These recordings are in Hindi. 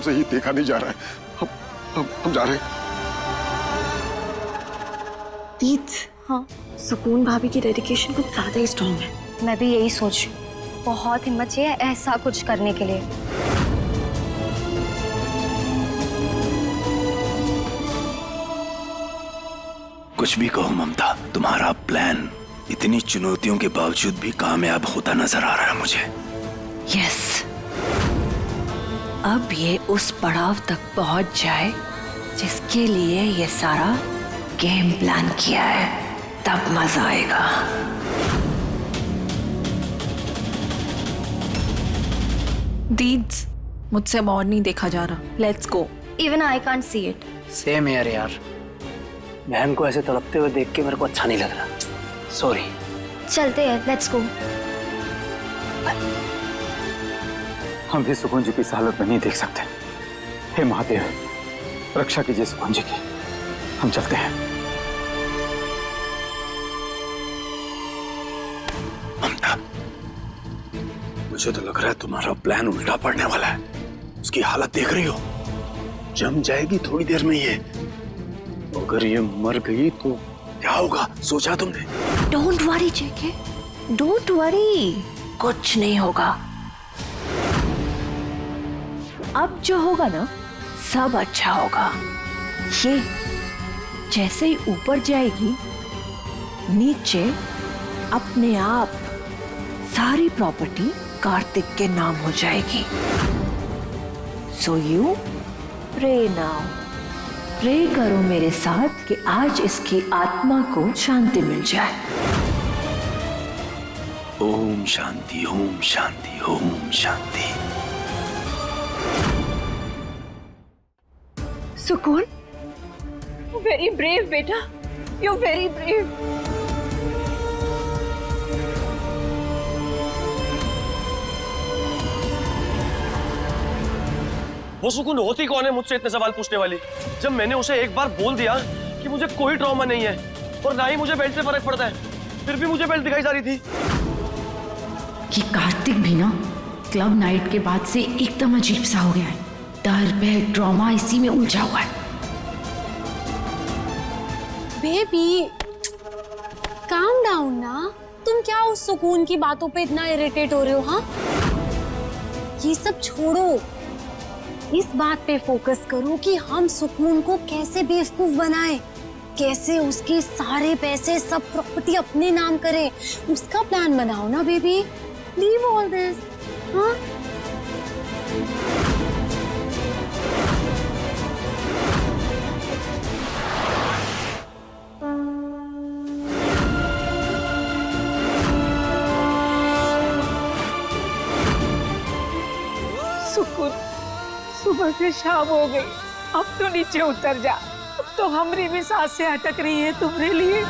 से ये देखा नहीं जा रहा है। हम जा रहे हैं। दीद, हाँ, सुकून भाभी की डेडिकेशन कुछ ज्यादा ही स्ट्रॉन्ग है। मैं भी यही सोच रही हूँ, बहुत हिम्मत चाहिए ऐसा कुछ करने के लिए। कुछ भी कहो ममता, तुम्हारा प्लान इतनी चुनौतियों के बावजूद भी कामयाब होता नजर आ रहा है मुझे। यस, अब ये उस पड़ाव तक पहुंच जाए जिसके लिए ये सारा गेम प्लान किया है, तब मजा आएगा। दीद्स, मुझसे अब और नहीं देखा जा रहा। Let's go. Even I can't see it. Same यार, बहन को ऐसे तड़पते हुए देख के मेरे को अच्छा नहीं लग रहा। सॉरी। चलते हैं, लेट्स गो। हम भी सुकून जी की इस हालत में नहीं देख सकते। हे महादेव, रक्षा कीजिए सुकून जी की। हम चलते हैं। ममता, मुझे तो लग रहा है तुम्हारा प्लान उल्टा पड़ने वाला है। उसकी हालत देख रही हो, जम जाएगी थोड़ी देर में ये। अगर ये मर गई तो क्या होगा, सोचा तुमने? Don't worry JK, don't worry, कुछ नहीं होगा। अब जो होगा ना, सब अच्छा होगा। ये जैसे ही ऊपर जाएगी, नीचे अपने आप सारी प्रॉपर्टी कार्तिक के नाम हो जाएगी। So you pray now, pray करो मेरे साथ कि आज इसकी आत्मा को शांति मिल जाए। ओम शांति, ओम शांति, ओम शांति। सुकून, वेरी ब्रेव बेटा, यू वेरी ब्रेव। वो सुकून होती कौन है मुझसे इतने सवाल पूछने वाली? जब मैंने उसे एक बार बोल दिया कि मुझे कोई ट्रॉमा नहीं है और ना ही मुझे बेल्ट से फर्क पड़ता है, फिर भी मुझे बेल्ट दिखाई जा रही थी। कि कार्तिक भी ना क्लब नाइट के बाद से एकदम अजीब सा हो गया है। डर, भय, ट्रॉमा इसी में उलझा हुआ है। बेबी काम डाउन ना, तुम क्या उस सुकून की बातों पे इतना इरिटेट हो रहे हो? हाँ, ये सब छोड़ो, इस बात पे फोकस करो कि हम सुकून को कैसे बेवकूफ बनाएं, कैसे उसके सारे पैसे, सब प्रॉपर्टी अपने नाम करें। उसका प्लान बनाओ ना बेबी। Leave all this. हाँ, सुकून, सुबह से शाम हो गई, अब तो नीचे उतर जा। अब तो हमारी भी सांसें अटक रही है तुम्हारे लिए।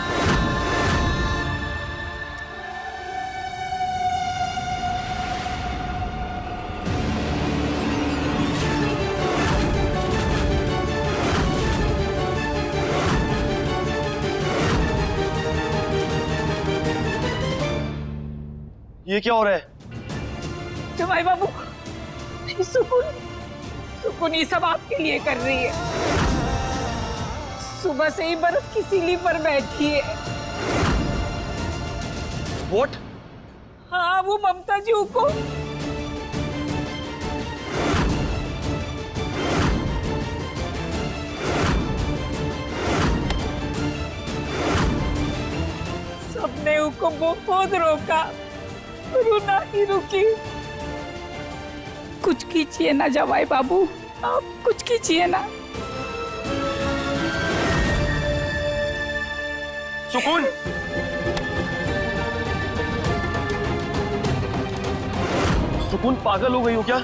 ये क्या हो रहा है? जमाई बाबू, सुकून, सुकून ये सब आपके लिए कर रही है। सुबह से ही बर्फ की सीढ़ी पर बैठी है। What? हाँ, वो ममता जी को सबने उसको बहुत रोका, रोना ही रुकी। कुछ कीजिए ना जवाई बाबू, आप कुछ कीजिए ना। सुकून, सुकून पागल हो गई हो क्या?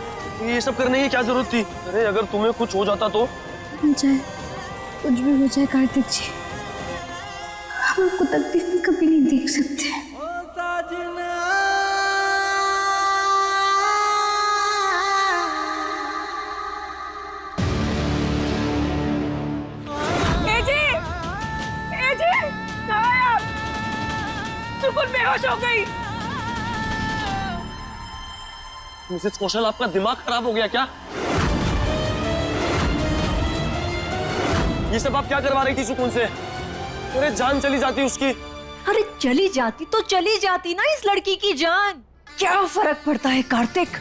ये सब करने की क्या जरूरत थी? अरे अगर तुम्हें कुछ हो जाता तो? हो जाए, कुछ भी हो जाए कार्तिक जी, हम आपको तकलीफ में कभी नहीं देख सकते। सुकून बेहोश हो गई। मिसेस कौशल, आपका दिमाग खराब हो गया क्या? ये सब आप क्या करवा रही थी सुकून से? अरे जान चली जाती उसकी। अरे चली जाती तो चली जाती ना इस लड़की की जान, क्या फर्क पड़ता है कार्तिक?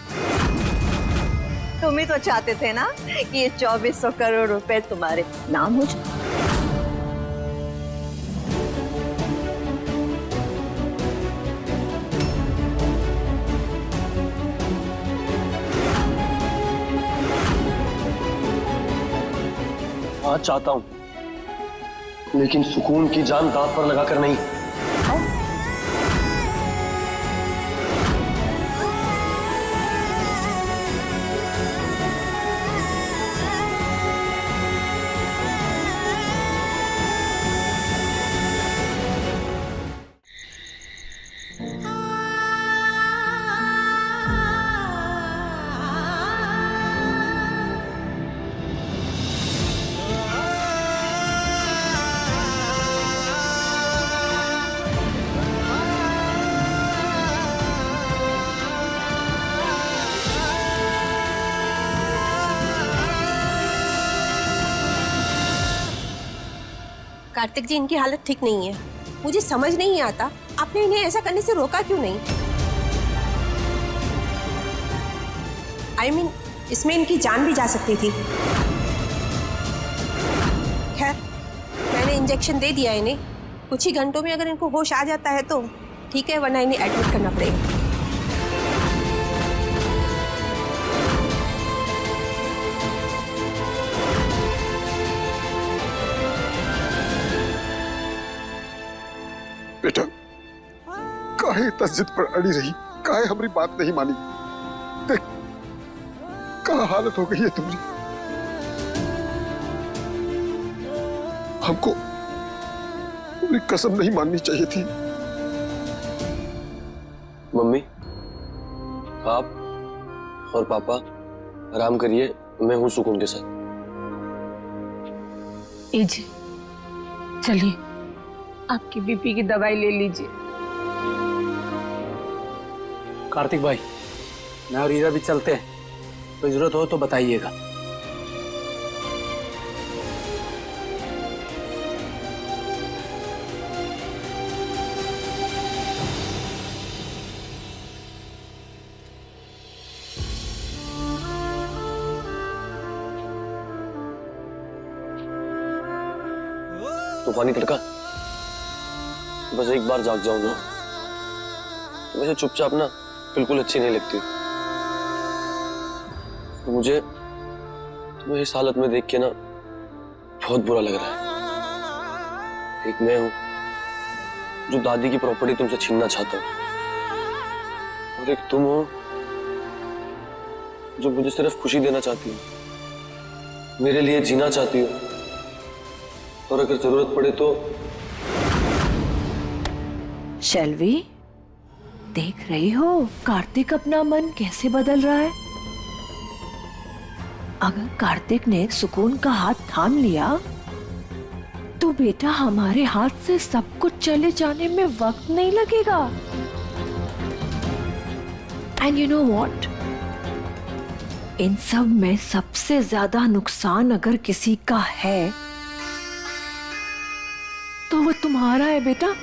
तुम ही तो चाहते थे ना कि ये 2400 करोड़ रुपए तुम्हारे नाम हो जाए। आज चाहता हूं, लेकिन सुकून की जान दांव पर लगाकर नहीं। कार्तिक जी, इनकी हालत ठीक नहीं है। मुझे समझ नहीं आता आपने इन्हें ऐसा करने से रोका क्यों नहीं? I mean, इसमें इनकी जान भी जा सकती थी। खैर, मैंने इंजेक्शन दे दिया इन्हें। कुछ ही घंटों में अगर इनको होश आ जाता है तो ठीक है, वरना इन्हें एडमिट करना पड़ेगा। बेटा, काहे इतना जिद पर अड़ी रही? काहे हमारी बात नहीं मानी? देख क्या हालत हो गई है तुम्हारी। हमको अपनी कसम नहीं माननी चाहिए थी। मम्मी, आप और पापा आराम करिए, मैं हूं सुकून के साथ। जी चलिए, आपकी बीपी की दवाई ले लीजिए। कार्तिक भाई, मैं और ईरा भी चलते हैं, कोई जरूरत हो तो बताइएगा। तूफानी तड़का, बस एक बार जाग जाऊं ना तो वैसे चुपचाप ना बिल्कुल अच्छी नहीं लगती। तो मुझे तुम्हें इस हालत में देख के ना बहुत बुरा लग रहा है। एक मैं हूं जो दादी की प्रॉपर्टी तुमसे छीनना चाहता हूं, और एक तुम हो जो मुझे सिर्फ खुशी देना चाहती हो, मेरे लिए जीना चाहती हो, और अगर जरूरत पड़े तो। शैलवी, देख रही हो कार्तिक अपना मन कैसे बदल रहा है? अगर कार्तिक ने सुकून का हाथ थाम लिया तो बेटा हमारे हाथ से सब कुछ चले जाने में वक्त नहीं लगेगा। एंड यू नो व्हाट, इन सब में सबसे ज्यादा नुकसान अगर किसी का है तो वो तुम्हारा है बेटा।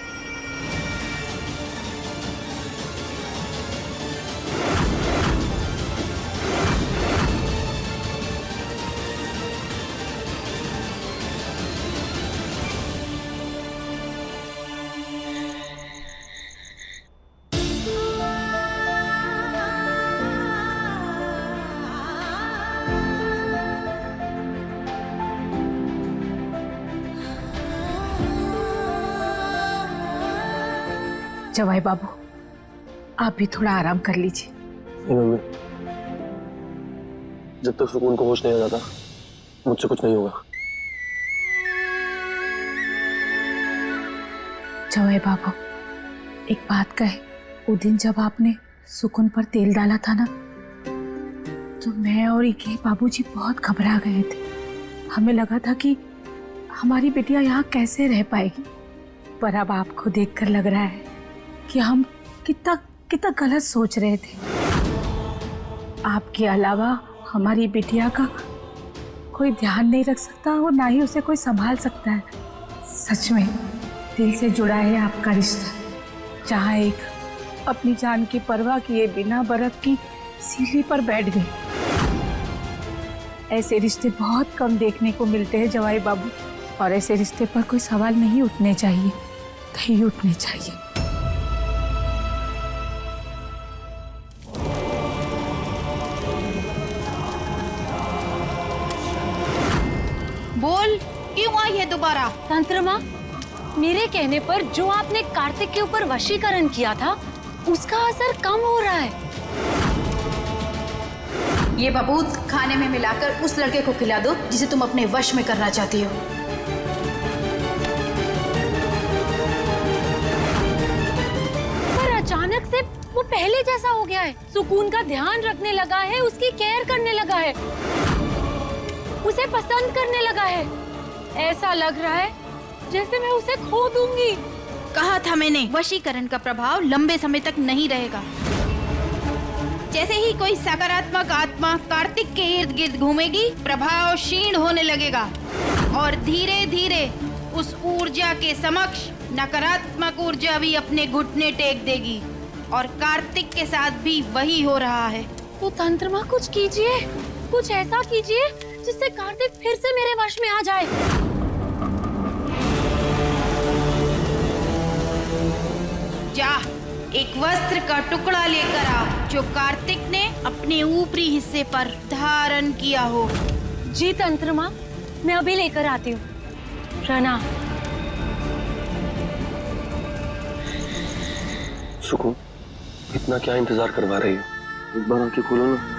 जवाई बाबू, आप भी थोड़ा आराम कर लीजिए। मम्मी, जब तक सुकून को होश नहीं आ जाता मुझसे कुछ नहीं होगा। जवाई बाबू, एक बात कहे, वो दिन जब आपने सुकून पर तेल डाला था ना, तो मैं और इके बाबूजी बहुत घबरा गए थे। हमें लगा था कि हमारी बेटियां यहाँ कैसे रह पाएगी, पर अब आपको देखकर लग रहा है कि हम कितना कितना गलत सोच रहे थे। आपके अलावा हमारी बिटिया का कोई ध्यान नहीं रख सकता और ना ही उसे कोई संभाल सकता है। सच में दिल से जुड़ा है आपका रिश्ता, जहाँ एक अपनी जान की परवाह किए बिना बर्फ की सीढ़ी पर बैठ गए। ऐसे रिश्ते बहुत कम देखने को मिलते हैं जवाई बाबू, और ऐसे रिश्ते पर कोई सवाल नहीं उठने चाहिए, नहीं उठने चाहिए। बोल, क्यों आई है दोबारा? तंत्र माँ, मेरे कहने पर जो आपने कार्तिक के ऊपर वशीकरण किया था उसका असर कम हो रहा है। ये बबूत खाने में मिलाकर उस लड़के को खिला दो जिसे तुम अपने वश में करना चाहती हो। पर अचानक से वो पहले जैसा हो गया है, सुकून का ध्यान रखने लगा है, उसकी केयर करने लगा है, उसे पसंद करने लगा है। ऐसा लग रहा है जैसे मैं उसे खो दूंगी। कहा था मैंने, वशीकरण का प्रभाव लंबे समय तक नहीं रहेगा। जैसे ही कोई सकारात्मक आत्मा कार्तिक के इर्द गिर्द घूमेगी, प्रभाव क्षीण होने लगेगा और धीरे धीरे उस ऊर्जा के समक्ष नकारात्मक ऊर्जा भी अपने घुटने टेक देगी। और कार्तिक के साथ भी वही हो रहा है। तो तंत्र माँ कुछ कीजिए, कुछ ऐसा कीजिए जिससे कार्तिक फिर से मेरे वश में आ जाए। जा, एक वस्त्र का टुकड़ा लेकर आ जो कार्तिक ने अपने ऊपरी हिस्से पर धारण किया हो। जी तंत्र माँ, मैं अभी लेकर आती हूँ। प्रणाम। सुकून, इतना क्या इंतजार करवा रही हो? एक बार आंखें खोलो ना।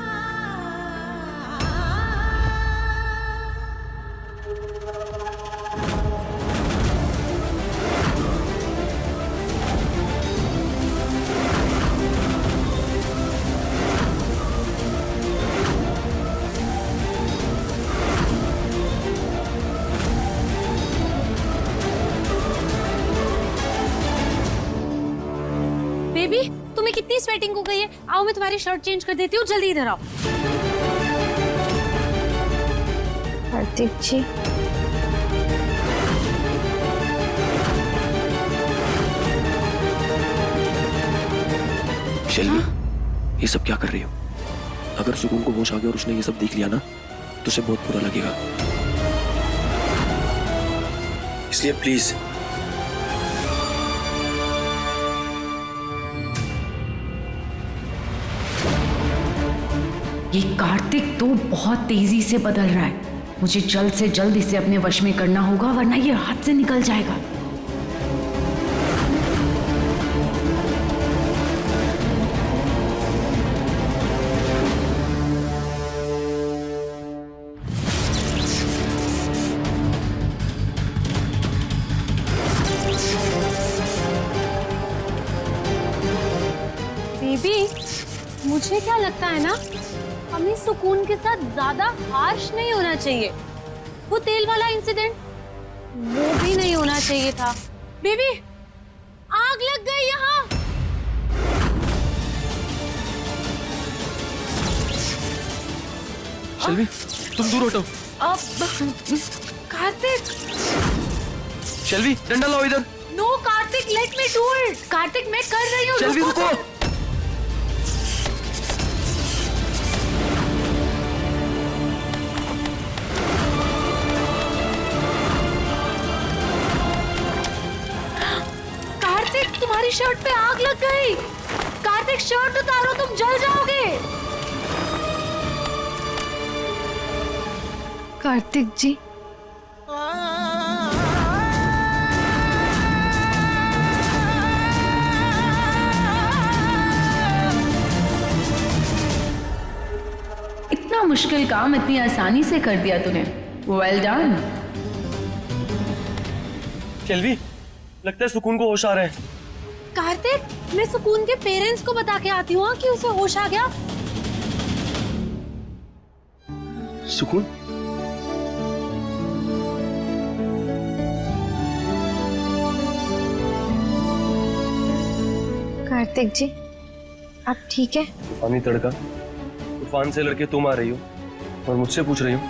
बेबी, तुम्हें कितनी स्वेटिंग हो गई है? आओ मैं तुम्हारी शर्ट चेंज कर देती हूँ, जल्दी इधर आओ। कार्तिक जी, शेल्वी, ये सब क्या कर रही हो? अगर सुकून को होश आ गया और उसने ये सब देख लिया ना, तो उसे बहुत बुरा लगेगा। इसलिए प्लीज ये कार्तिक तो बहुत तेजी से बदल रहा है। मुझे जल्द से जल्द इसे अपने वश में करना होगा, वरना ये हाथ से निकल जाएगा। बेबी, मुझे क्या लगता है ना, हमें सुकून के साथ ज्यादा हार्श नहीं होना चाहिए। वो तेल वाला इंसिडेंट, वो भी नहीं होना चाहिए था। बेबी, आग लग गई यहाँ। शेल्वी, तुम दूर हटो। अब कार्तिक। शेल्वी, डंडा लाओ इधर। No Karthik, let me do it. Karthik, मैं कर रही हूँ। शेल्वी रुको। कार्तिक, तुम्हारी शर्ट पे आग लग गई। कार्तिक, शर्ट उतारो, तुम जल जाओगे। कार्तिक जी, इतना मुश्किल काम इतनी आसानी से कर दिया तूने। Well done. शेल्वी, लगता है सुकून को होश आ रहे हैं। कार्तिक, मैं सुकून के पेरेंट्स को बता के आती हूँ कि उसे होश आ गया। सुकून, कार्तिक जी, आप ठीक है? तूफानी तड़का, तूफान से लड़के तुम आ रही हो और मुझसे पूछ रही हो?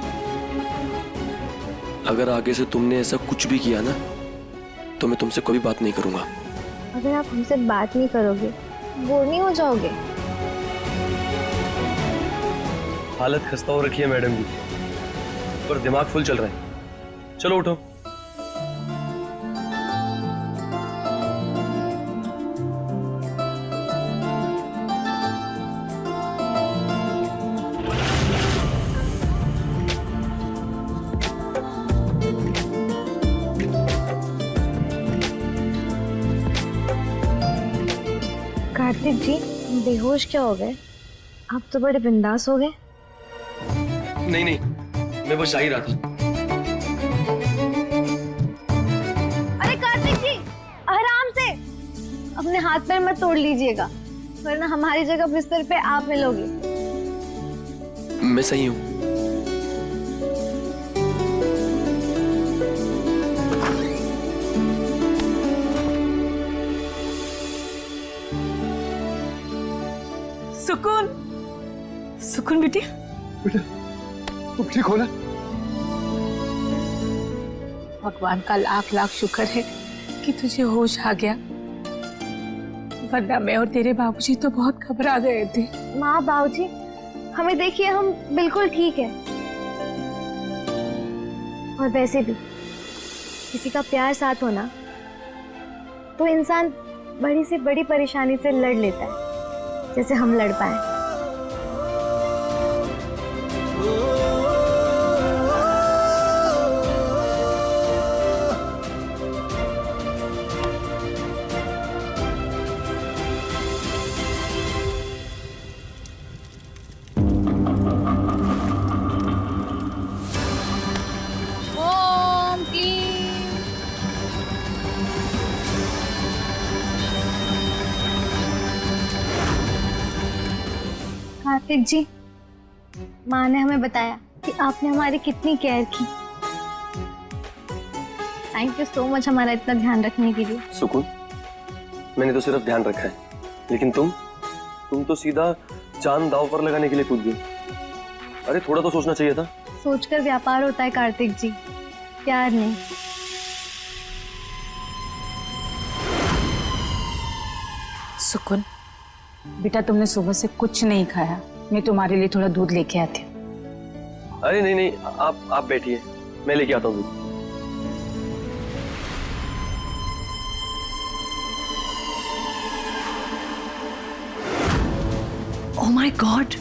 अगर आगे से तुमने ऐसा कुछ भी किया ना तो मैं तुमसे कभी बात नहीं करूंगा। अगर आप हमसे बात नहीं करोगे, बोर नहीं हो जाओगे? हालत खस्ता हो रखी है मैडम की, पर दिमाग फुल चल रहा है। चलो उठो। कार्तिक जी, बेहोश क्या हो गए? आप तो बड़े बिंदास हो गए। नहीं नहीं, मैं बस जा ही रहा था। अरे कार्तिक जी, आराम से, अपने हाथ पैर मत तोड़ लीजिएगा, वरना हमारी जगह बिस्तर पे आप मिलोगे। मैं सही हूँ। सुकून, सुकून बेटी, बेटा तुम ठीक हो ना? भगवान का लाख लाख शुक्र है कि तुझे होश आ गया, वरना मैं और तेरे बाबूजी तो बहुत घबरा गए थे। माँ, बाबूजी, हमें देखिए, हम बिल्कुल ठीक है। और वैसे भी किसी का प्यार साथ होना तो इंसान बड़ी से बड़ी परेशानी से लड़ लेता है, जैसे हम लड़ पाए। ओम क्लीं। कार्तिक जी, माँ ने हमें बताया कि आपने हमारी कितनी केयर की। थैंक यू सो मच हमारा इतना ध्यान रखने के लिए। सुकून, मैंने तो सिर्फ ध्यान रखा है, लेकिन तुम तो सीधा चांद दांव पर लगाने के लिए कूद गई। अरे थोड़ा तो सोचना चाहिए था। सोचकर व्यापार होता है कार्तिक जी, प्यार नहीं। सुकून बेटा, तुमने सुबह से कुछ नहीं खाया, मैं तुम्हारे लिए थोड़ा दूध लेके आती हूँ। अरे नहीं नहीं, आप बैठिए, मैं लेके आता हूँ। ओह माय गॉड,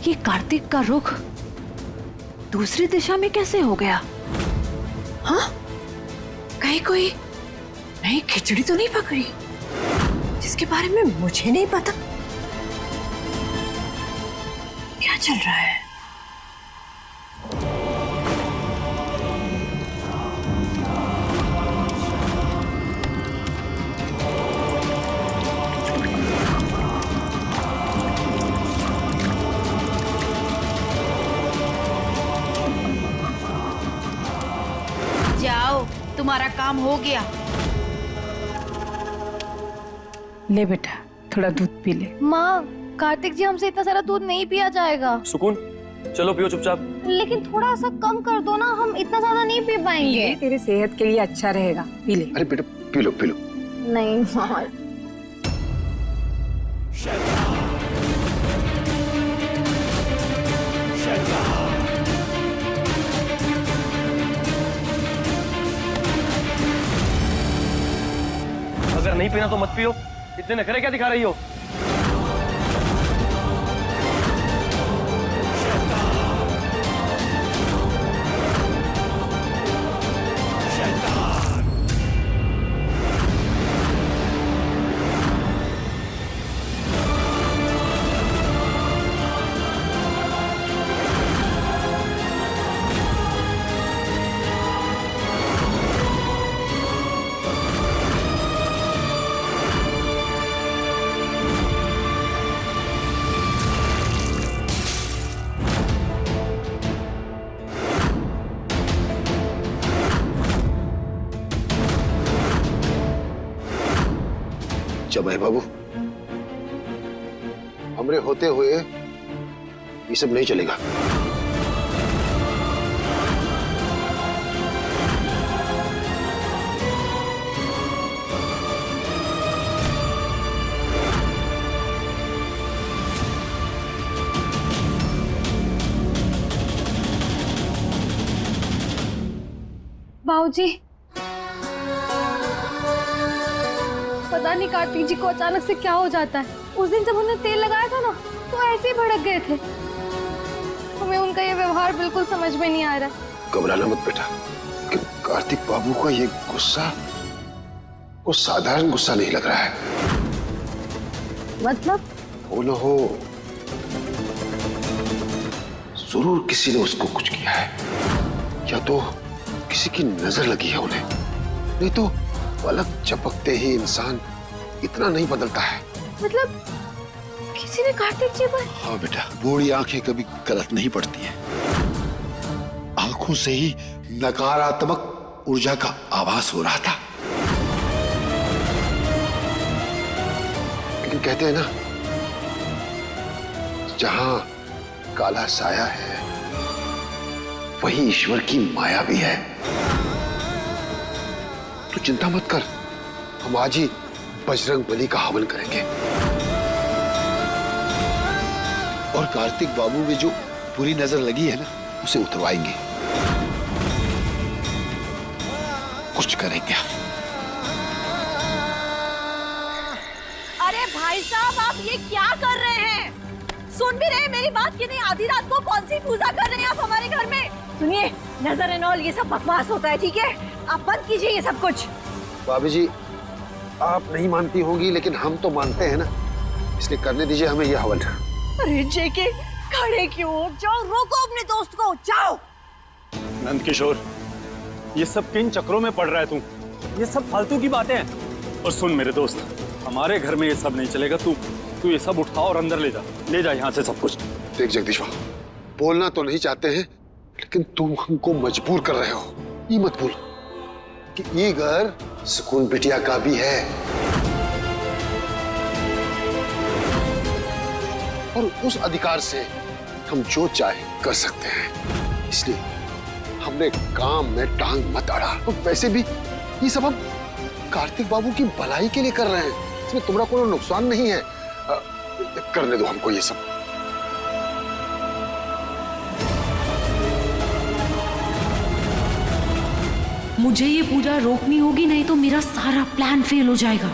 ये कार्तिक का रुख दूसरी दिशा में कैसे हो गया? हाँ, कहीं कोई नई खिचड़ी तो नहीं पकड़ी जिसके बारे में मुझे नहीं पता? क्या चल रहा है? जाओ, तुम्हारा काम हो गया। ले बेटा, थोड़ा दूध पी ले। माँ, कार्तिक जी, हमसे इतना सारा दूध नहीं पिया जाएगा। सुकून, चलो पियो चुपचाप। लेकिन थोड़ा सा कम कर दो ना, हम इतना ज्यादा नहीं पी पाएंगे। तेरे सेहत के लिए अच्छा रहेगा, पी ले। अरे बेटा पी लो पी लो। नहीं माँ। अगर नहीं पीना तो मत पियो, इतने नखरे क्या दिखा रही हो? जमाई बाबू, हमरे होते हुए ये सब नहीं चलेगा। बाबूजी, पता नहीं कार्तिक जी को अचानक से क्या हो जाता है। उस दिन जब उन्होंने तेल लगाया था ना, तो ऐसे ही भड़क गए थे। हमें उनका ये व्यवहार बिल्कुल समझ में नहीं आ रहा। घबराना मत बेटा, कि कार्तिक बाबू का ये गुस्सा वो साधारण गुस्सा नहीं लग रहा है। मतलब? हो न हो जरूर किसी ने उसको कुछ किया है, या तो किसी की नजर लगी है उन्हें, नहीं तो पलक झपकते ही इंसान इतना नहीं बदलता है। मतलब किसी ने कार्तिक जी पर? हाँ बेटा, बूढ़ी आंखें कभी गलत नहीं पड़ती हैं। आंखों से ही नकारात्मक ऊर्जा का आभास हो रहा था। लेकिन कहते हैं ना, जहां काला साया है वही ईश्वर की माया भी है। तो चिंता मत कर, हम आज ही बजरंग बली का हवन करेंगे और कार्तिक बाबू में जो बुरी नजर लगी है ना, उसे उतरवाएंगे। कुछ करेंगे। अरे भाई साहब, आप ये क्या कर रहे हैं? सुन भी रहे हैं मेरी बात कि नहीं? आधी रात को कौन सी पूजा कर रहे हैं आप हमारे घर में? सुनिए, नजर एंड ऑल ये सब बकवास होता है, ठीक है? आप बंद कीजिए ये सब कुछ। भाभी जी, आप नहीं मानती होंगी लेकिन हम तो मानते हैं ना, इसलिए करने दीजिए हमें यह हवन। अरे जेके, खड़े क्यों हो? जाओ, रोको अपने दोस्त को, जाओ। नंद किशोर, ये सब किन चक्रों में पड़ रहा है तू? ये सब फालतू की बातें हैं। और सुन मेरे दोस्त, हमारे घर में ये सब नहीं चलेगा। तू ये सब उठा और अंदर ले जा यहाँ से सब कुछ। देख जगदीश बाबू, बोलना तो नहीं चाहते हैं लेकिन तुम हमको मजबूर कर रहे हो। ये मत भूल कि ये घर सुकून बिटिया का भी है और उस अधिकार से हम जो चाहे कर सकते हैं। इसलिए हमने काम में टांग मत अड़ा। तो वैसे भी ये सब हम कार्तिक बाबू की भलाई के लिए कर रहे हैं, इसमें तुम्हारा कोई नुकसान नहीं है। करने दो हमको ये सब। मुझे ये पूजा रोकनी होगी, नहीं तो मेरा सारा प्लान फेल हो जाएगा।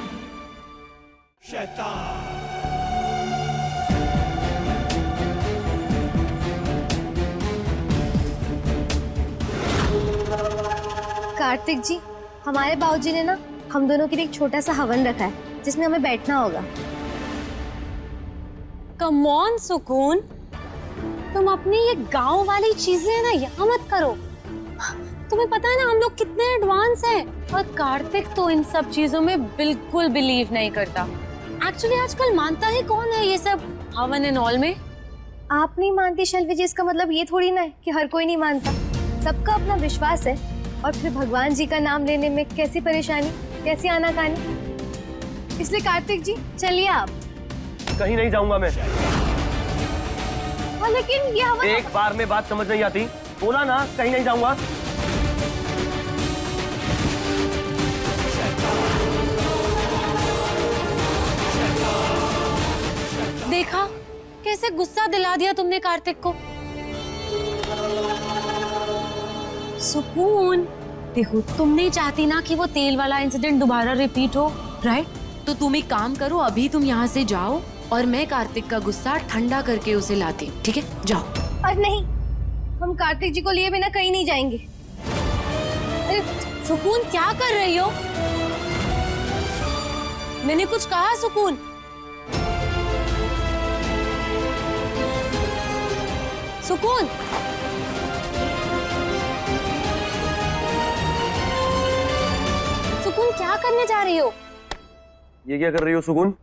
कार्तिक जी, हमारे बाबूजी ने ना हम दोनों के लिए एक छोटा सा हवन रखा है जिसमें हमें बैठना होगा। कम ऑन सुकून, तुम अपनी ये गांव वाली चीजें है ना यहाँ मत करो। तुम्हें पता है ना हम लोग कितने एडवांस हैं, और कार्तिक तो इन सब चीजों में बिल्कुल बिलीव नहीं करता। एक्चुअली आजकल मानता ही कौन है ये सब हवन एंड ऑल में? आप नहीं मानती शैलवी जी, इसका मतलब ये थोड़ी ना है कि हर कोई नहीं मानता। सबका अपना विश्वास है, और फिर भगवान जी का नाम लेने में कैसी परेशानी, कैसी आनाकानी। इसलिए कार्तिक जी चलिए आप। कहीं नहीं जाऊंगा मैं। लेकिन ये हवन... एक बार में बात समझ नहीं आती, बोला ना कहीं नहीं जाऊंगा। देखा कैसे गुस्सा दिला दिया तुमने कार्तिक को। सुकून, देखो तुम नहीं चाहती ना कि वो तेल वाला इंसिडेंट दोबारा रिपीट हो, राइट? तो तुम एक काम करो, अभी तुम यहाँ से जाओ और मैं कार्तिक का गुस्सा ठंडा करके उसे लाती हूँ, ठीक है? जाओ। अरे नहीं, हम कार्तिक जी को लिए बिना कहीं नहीं जाएंगे। अरे सुकून, क्या कर रही हो? मैंने कुछ कहा सुकून? सुकून, सुकून क्या करने जा रही हो? ये क्या कर रही हो सुकून?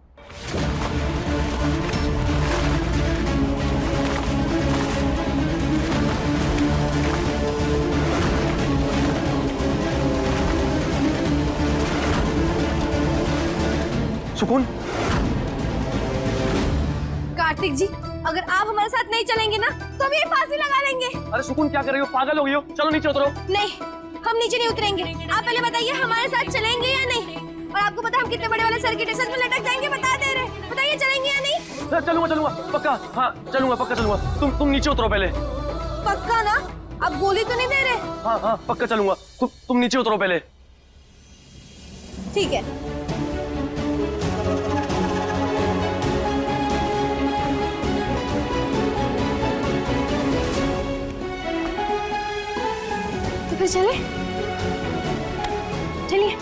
सुकून, कार्तिक जी, अगर आप हमारे साथ नहीं चलेंगे ना तो हम ये फांसी लगा लेंगे। अरे सुकून क्या कर रही हो? पागल हो गई हो? चलो नीचे उतरो। नहीं, हम नीचे नहीं उतरेंगे। आप पहले बताइए हमारे साथ चलेंगे या नहीं? और आपको पता हम कितने बड़े वाले सर्किट है, सच में लटक जाएंगे, बता दे रहे। बताइए चलेंगे या नहीं? चलूंगा पक्का। हाँ चलूंगा, पक्का चलूंगा। तुम नीचे उतरो पहले। पक्का ना? आप गोली तो नहीं दे रहे? हाँ पक्का चलूंगा। तुम नीचे उतरो पहले। ठीक है। तो फिर चले, चलिए।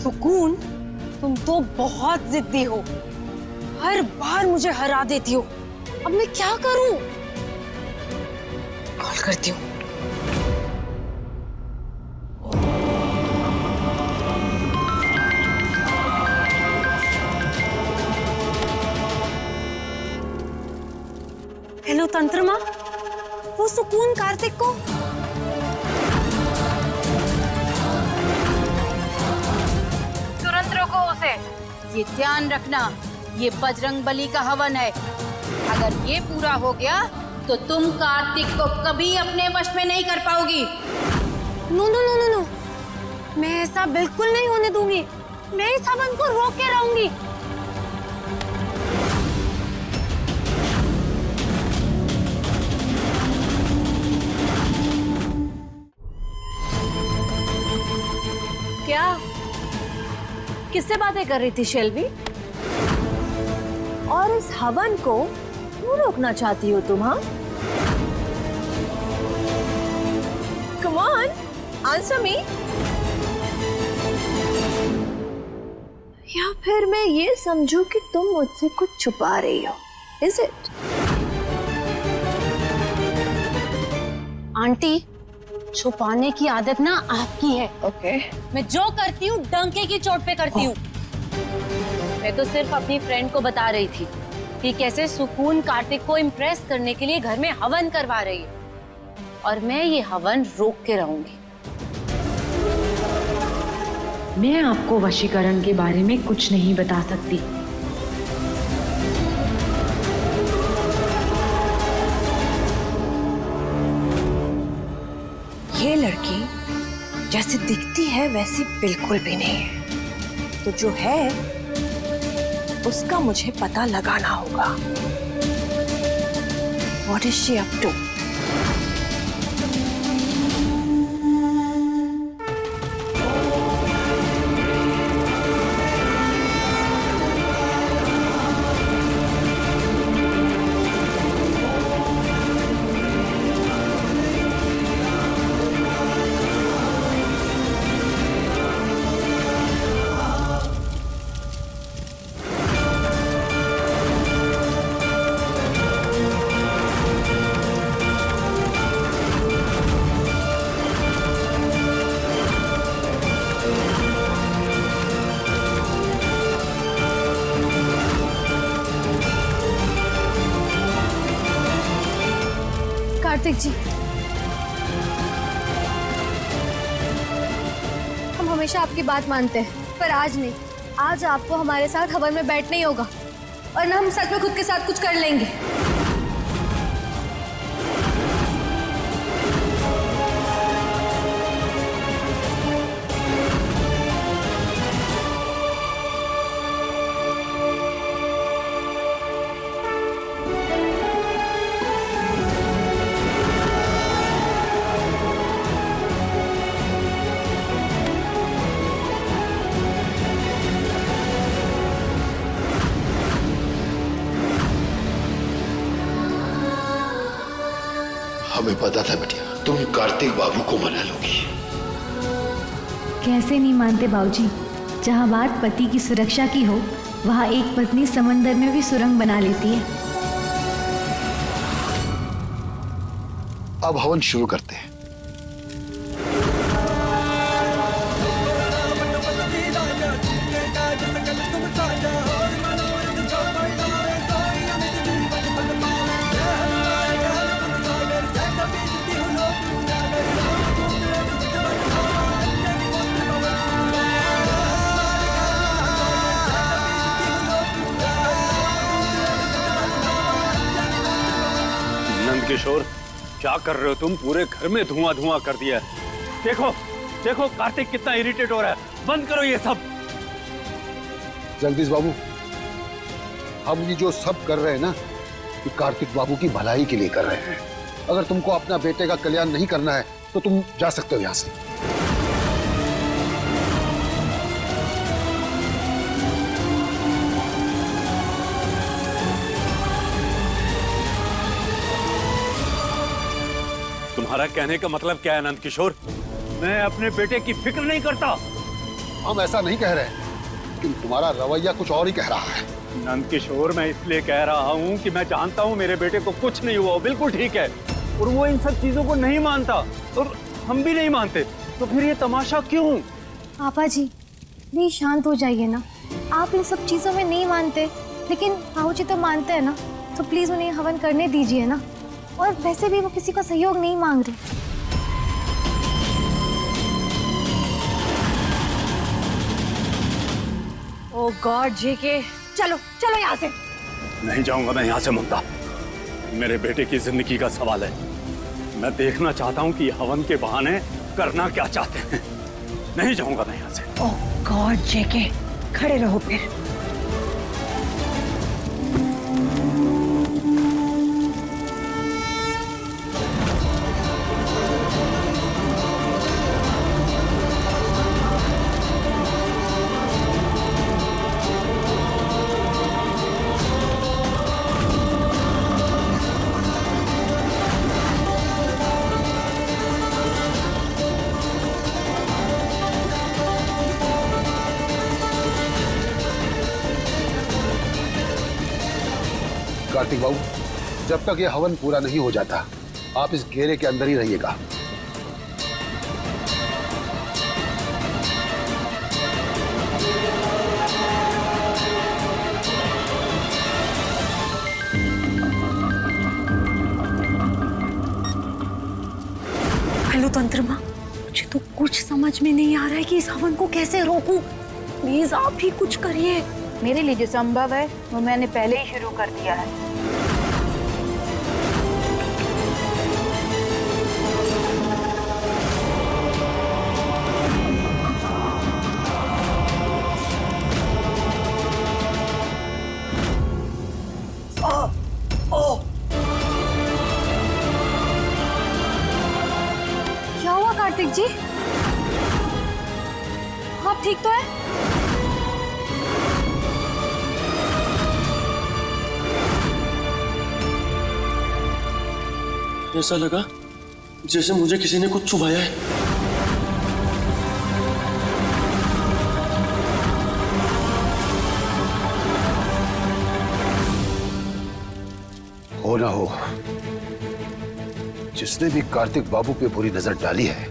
सुकून, तुम तो बहुत जिद्दी हो, हर बार मुझे हरा देती हो। अब मैं क्या करूं? कॉल करती हूँ। हेलो तंत्रमा, वो सुकून कार्तिक को तुरंत रोको उसे। ये ध्यान रखना, ये बजरंग बली का हवन है। अगर ये पूरा हो गया तो तुम कार्तिक को कभी अपने वश में नहीं कर पाओगी। No no no no no, मैं ऐसा बिल्कुल नहीं होने दूंगी। मैं इस हवन को रोक के रहूंगी। क्या? किससे बातें कर रही थी शेल्वी? और इस हवन को क्यों रोकना चाहती हो तुम? हाँ, कम ऑन, आंसर मी। या फिर मैं ये समझूं कि तुम मुझसे कुछ छुपा रही हो? Is it? आंटी, छुपाने की आदत ना आपकी है। ओके। मैं जो करती हूँ डंके की चोट पे करती हूँ। मैं तो सिर्फ अपनी फ्रेंड को बता रही थी कि कैसे सुकून कार्तिक को इम्प्रेस करने के लिए घर में हवन करवा रही है, और मैं ये हवन रोक के रहूंगी। मैं आपको वशीकरण के बारे में कुछ नहीं बता सकती। ये लड़की जैसे दिखती है वैसी बिल्कुल भी नहीं है। तो जो है उसका मुझे पता लगाना होगा। What is she up to? Kartik जी, हम हमेशा आपकी बात मानते हैं, पर आज नहीं। आज आपको हमारे साथ हवन में बैठना ही होगा, और ना हम सच में खुद के साथ कुछ कर लेंगे। हमें पता था बेटिया, तुम कार्तिक बाबू को मना लोगी। कैसे नहीं मानते बाबूजी? जहाँ बात पति की सुरक्षा की हो, वहाँ एक पत्नी समंदर में भी सुरंग बना लेती है। अब हवन शुरू करते हैं। किशोर, क्या कर रहे हो तुम? पूरे घर में धुआं धुआं कर दिया है। देखो देखो कार्तिक कितना इरिटेट हो रहा है। बंद करो ये सब। जगदीश बाबू, हम ये जो सब कर रहे हैं ना, ये कार्तिक बाबू की भलाई के लिए कर रहे हैं। अगर तुमको अपना बेटे का कल्याण नहीं करना है तो तुम जा सकते हो यहाँ से। तुम्हारा कहने का मतलब क्या है नंद किशोर? मैं अपने बेटे की फिक्र नहीं करता। हम ऐसा नहीं कह रहे, लेकिन तुम्हारा रवैया कुछ और ही कह रहा है। नंद किशोर, मैं इसलिए कह रहा हूँ कि मैं जानता हूँ मेरे बेटे को कुछ नहीं हुआ, बिल्कुल ठीक है, और वो इन सब चीजों को नहीं मानता, और हम भी नहीं मानते, तो फिर ये तमाशा क्यों? पापा जी प्लीज शांत हो जाइए ना। आप इन सब चीजों में नहीं मानते, लेकिन बाबू जी तो मानते हैं ना, तो प्लीज उन्हें हवन करने दीजिए ना। और वैसे भी वो किसी का सहयोग नहीं मांग रहे। ओ गॉड जेके, चलो चलो यहाँ से। नहीं जाऊंगा मैं यहाँ से ममता, मेरे बेटे की जिंदगी का सवाल है। मैं देखना चाहता हूँ कि हवन के बहाने करना क्या चाहते हैं। नहीं जाऊंगा मैं यहाँ से। ओ गॉड जेके, खड़े रहो फिर। कार्तिक बाबू, जब तक ये हवन पूरा नहीं हो जाता आप इस घेरे के अंदर ही रहिएगा। हेलो तंत्र माँ, मुझे तो कुछ समझ में नहीं आ रहा है कि इस हवन को कैसे रोकूं। प्लीज आप ही कुछ करिए। मेरे लिए जो संभव है वो मैंने पहले ही शुरू कर दिया है। क्या हुआ कार्तिक जी? आप ठीक तो है? ऐसा लगा जैसे मुझे किसी ने कुछ चुभाया है। हो ना हो, जिसने भी कार्तिक बाबू पे बुरी नजर डाली है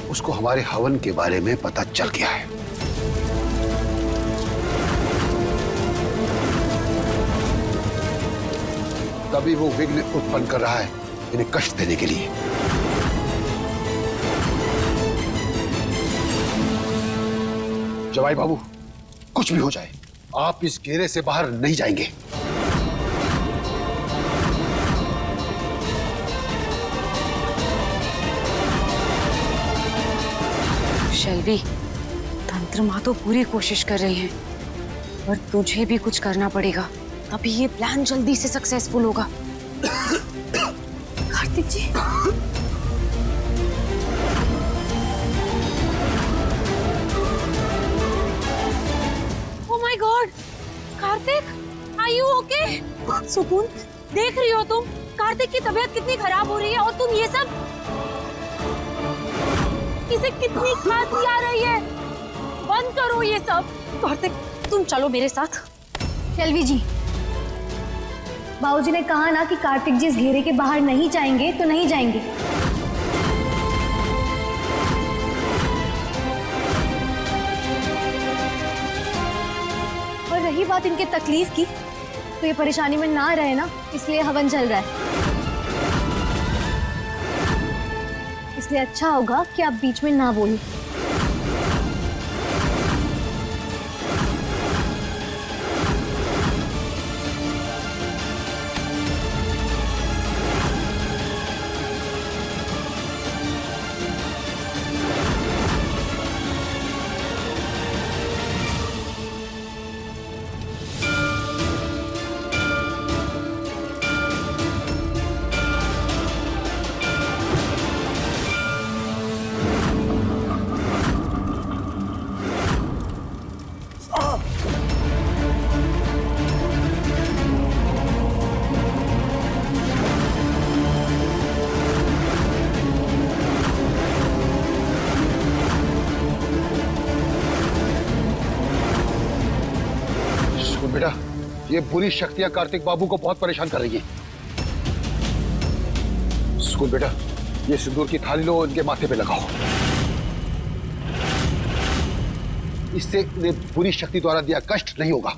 उसको हमारे हवन के बारे में पता चल गया है। तभी वो विघ्न उत्पन्न कर रहा है इन्हें कष्ट देने के लिए। जवाई बाबू, कुछ भी हो जाए आप इस घेरे से बाहर नहीं जाएंगे। शैलवी, तंत्र माँ तो पूरी कोशिश कर रही है, पर तुझे भी कुछ करना पड़ेगा, तभी ये प्लान जल्दी से सक्सेसफुल होगा। Kartik ji, oh my God, Kartik, are you okay? सुकून, देख रही हो तुम कार्तिक की तबीयत कितनी खराब हो रही है, और तुम ये सब, इसे कितनी खांसी आ रही है। बंद करो ये सब। कार्तिक, तुम चलो मेरे साथ। शैलवी जी, बाबूजी ने कहा ना कि कार्तिक जी इस घेरे के बाहर नहीं जाएंगे तो नहीं जाएंगे। और रही बात इनके तकलीफ की, तो ये परेशानी में ना रहे ना, इसलिए हवन चल रहा है। इसलिए अच्छा होगा कि आप बीच में ना बोलें। ये बुरी शक्तियां कार्तिक बाबू को बहुत परेशान कर रही हैं। सुकून बेटा, ये सिंदूर की थाली लो, इनके माथे पे लगाओ। इससे इन्हें बुरी शक्ति द्वारा दिया कष्ट नहीं होगा।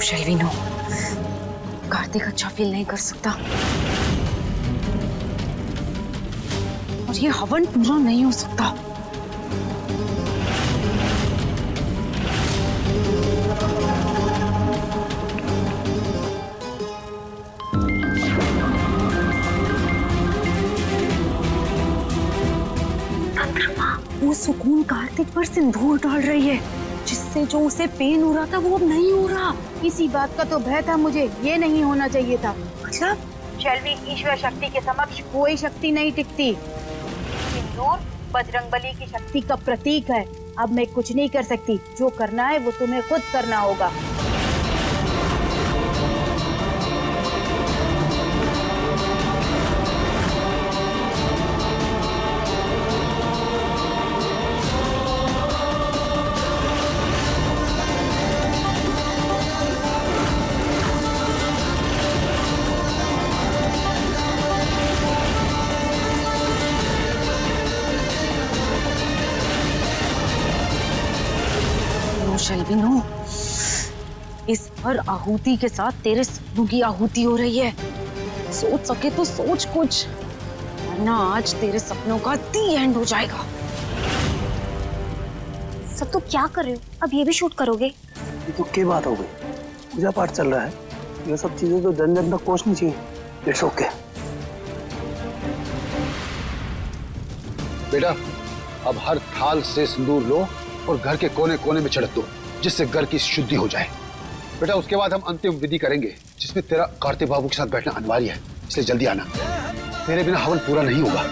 शैलवी नो, कार्तिक अच्छा फील नहीं कर सकता और ये हवन पूरा नहीं हो सकता। वो सुकून कार्तिक पर सिंदूर डाल रही है, जिससे जो उसे पेन हो रहा था वो अब नहीं हो रहा। इसी बात का तो भय था मुझे, ये नहीं होना चाहिए था। मतलब शैलवी, ईश्वर शक्ति के समक्ष कोई शक्ति नहीं टिकती। सिंदूर बजरंगबली की शक्ति का प्रतीक है। अब मैं कुछ नहीं कर सकती, जो करना है वो तुम्हें खुद करना होगा। शैलवी नो, इस हर आहुति के साथ तेरे सपनों की आहुति हो रही है। सोच सके तो सोच कुछ, वरना आज तेरे सपनों का दी एंड हो जाएगा। सब तो क्या कर रहे हो? अब ये भी शूट करोगे? ये तो क्या बात हो गई? पूजा पाठ चल रहा है, ये सब चीजें तो जन जन तक पहुंचनी चाहिए। It's okay. बेटा, अब हर थाल से सिंदूर लो और घर के कोने कोने में छिड़क दो, जिससे घर की शुद्धि हो जाए। बेटा, उसके बाद हम अंतिम विधि करेंगे, जिसमें तेरा कार्तिक बाबू के साथ बैठना अनिवार्य है, इसलिए जल्दी आना। तेरे बिना हवन पूरा नहीं होगा।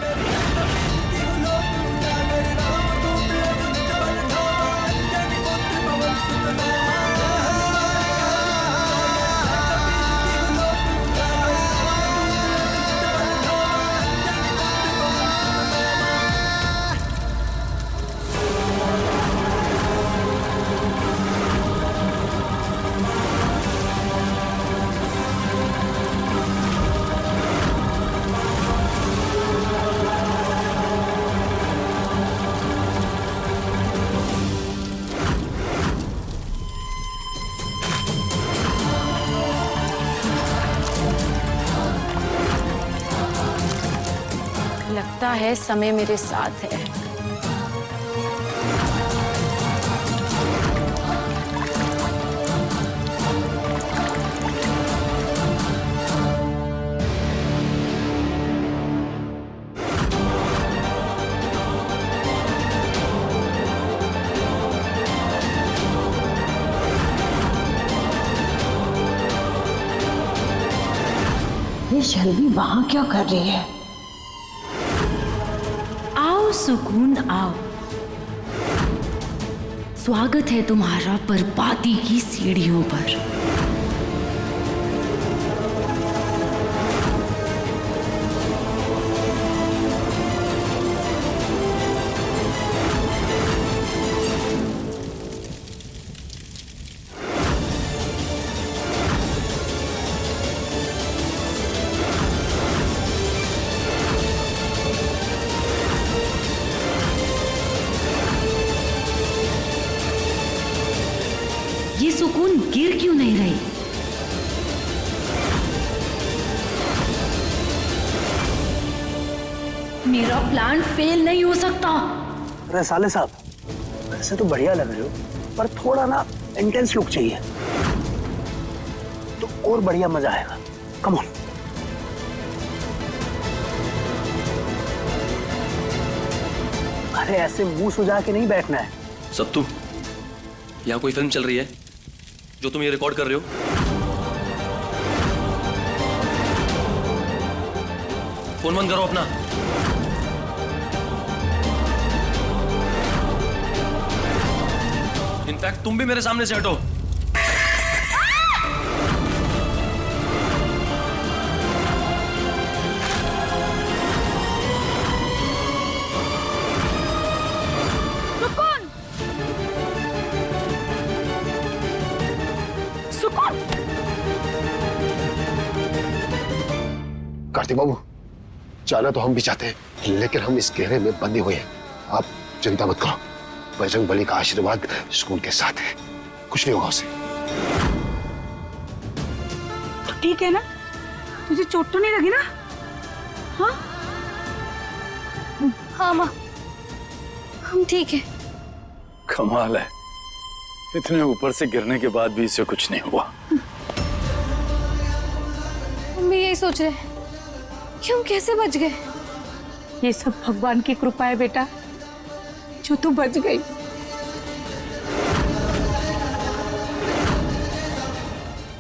लगता है समय मेरे साथ है। ये शैलवी वहां क्या कर रही है? आओ सुकून आओ, स्वागत है तुम्हारा बर्बादी की सीढ़ियों पर। ये सुकून गिर क्यों नहीं रही? मेरा प्लान फेल नहीं हो सकता। अरे साले साहब, वैसे तो बढ़िया लग रहे हो, पर थोड़ा ना इंटेंस लुक चाहिए तो और बढ़िया मजा आएगा। Come on. अरे ऐसे मुंह सुजा के नहीं बैठना है। सत्तू, यहाँ कोई फिल्म चल रही है जो तुम ये रिकॉर्ड कर रहे हो? फोन बंद करो अपना। इनफैक्ट तुम भी मेरे सामने से हटो। कार्तिक बाबू, जाना तो हम भी चाहते हैं, लेकिन हम इस घेरे में बंधे हुए हैं। आप चिंता मत करो, बजरंग बली का आशीर्वाद सुकून के साथ है, कुछ नहीं होगा उसे। तो ठीक है ना, तुझे चोट तो नहीं लगी ना? हाँ हाँ माँ, हम ठीक है। कमाल है, इतने ऊपर से गिरने के बाद भी इसे कुछ नहीं हुआ। हम भी यही सोच रहे हैं कि हम कैसे बच गए। ये सब भगवान की कृपा है बेटा, जो तू बच गई।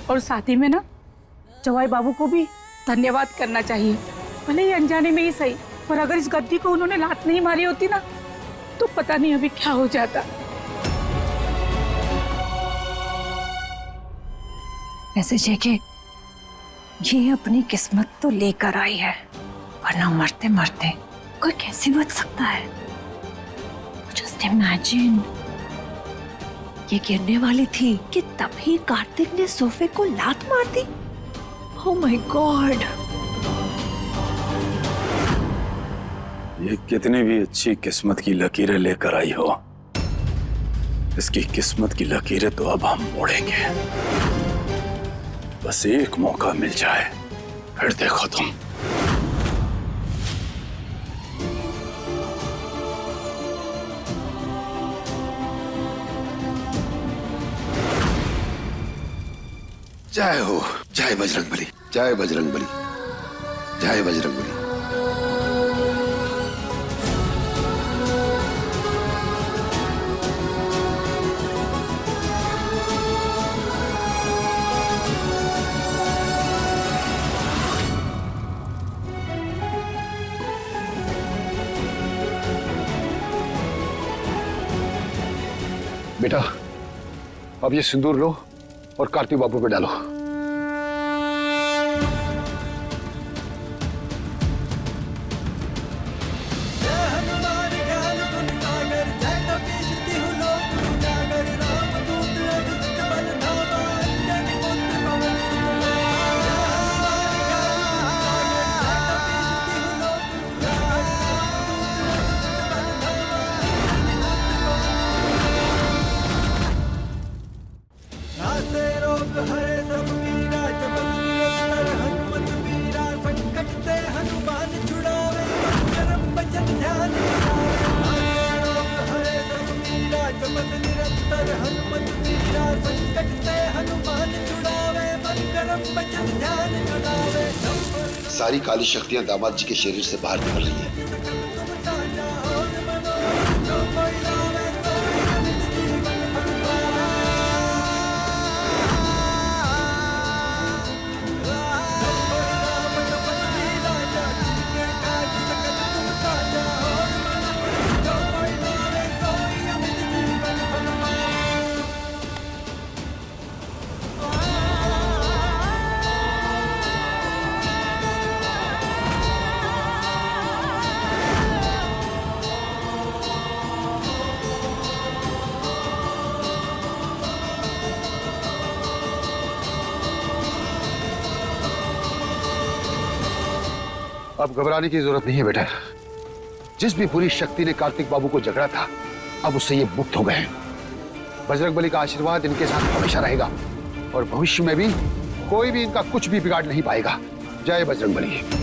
और साथ ही में ना जवाई बाबू को भी धन्यवाद करना चाहिए, भले ही अनजाने में ही सही, पर अगर इस गद्दी को उन्होंने लात नहीं मारी होती ना तो पता नहीं अभी क्या हो जाता। ऐसे जेके, ये अपनी किस्मत तो लेकर आई है, वरना मरते मरते कोई कैसे बच सकता है? जस्ट इमेजिन, ये गिरने वाली थी कि तभी कार्तिक ने सोफे को लात मार दी। ओह माय गॉड! ये कितनी भी अच्छी किस्मत की लकीरें लेकर आई हो, इसकी किस्मत की लकीरें तो अब हम मोड़ेंगे। बस एक मौका मिल जाए, फिर देखो तुम। जय हो, जय बजरंग बली, जय बजरंग बली, जय बजरंग बली। बेटा, अब ये सिंदूर लो और कार्तिक बाबू पे डालो। सारी काली शक्तियां दामाद जी के शरीर से बाहर निकल रही है। अब घबराने की जरूरत नहीं है बेटा। जिस भी बुरी शक्ति ने कार्तिक बाबू को जकड़ा था, अब उससे ये मुक्त हो गए हैं। बजरंगबली का आशीर्वाद इनके साथ हमेशा रहेगा और भविष्य में भी कोई भी इनका कुछ भी बिगाड़ नहीं पाएगा। जय बजरंगबली।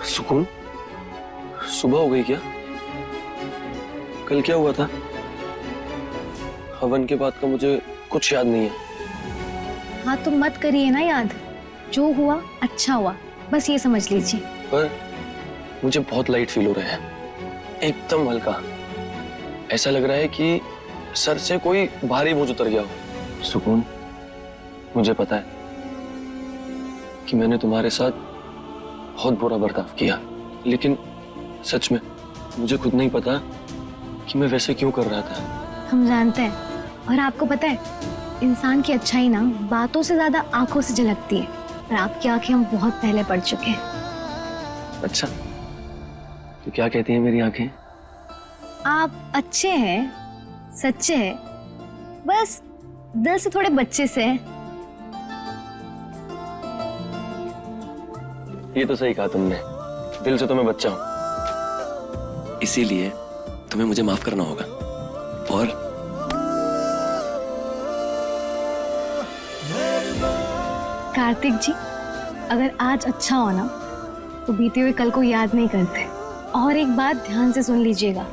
सुकून, सुबह हो गई क्या? कल क्या हुआ था? हवन के बाद का मुझे कुछ याद नहीं है। हाँ तो मत करिए ना याद, जो हुआ अच्छा हुआ, बस ये समझ लीजिए। पर मुझे बहुत लाइट फील हो रहा है, एकदम हल्का। ऐसा लग रहा है कि सर से कोई भारी बोझ उतर गया हो। सुकून, मुझे पता है कि मैंने तुम्हारे साथ बहुत बुरा बर्ताव किया, लेकिन सच में मुझे खुद नहीं पता कि मैं वैसे क्यों कर रहा था। हम जानते हैं, और आपको पता है इंसान की अच्छाई ना बातों से ज्यादा आंखों से झलकती है, और आपकी आंखें हम बहुत पहले पढ़ चुके हैं। अच्छा, तो क्या कहती हैं मेरी आंखें? आप अच्छे हैं, सच्चे हैं, बस दिल से थोड़े बच्चे से हैं। ये तो सही कहा तुमने, दिल से तो मैं बच्चा हूं, इसीलिए तुम्हें मुझे माफ करना होगा। और कार्तिक जी, अगर आज अच्छा हो ना तो बीते हुए कल को याद नहीं करते। और एक बात ध्यान से सुन लीजिएगा,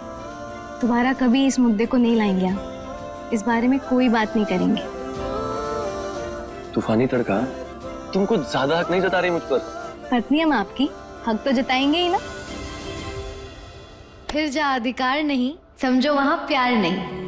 दोबारा कभी इस मुद्दे को नहीं लाएंगे आप, इस बारे में कोई बात नहीं करेंगे। तूफानी तड़का, तुम कुछ ज्यादा हक नहीं जता रही मुझ पर। पत्नी हम आपकी, हक तो जताएंगे ही ना। फिर जहाँ अधिकार नहीं, समझो वहां प्यार नहीं।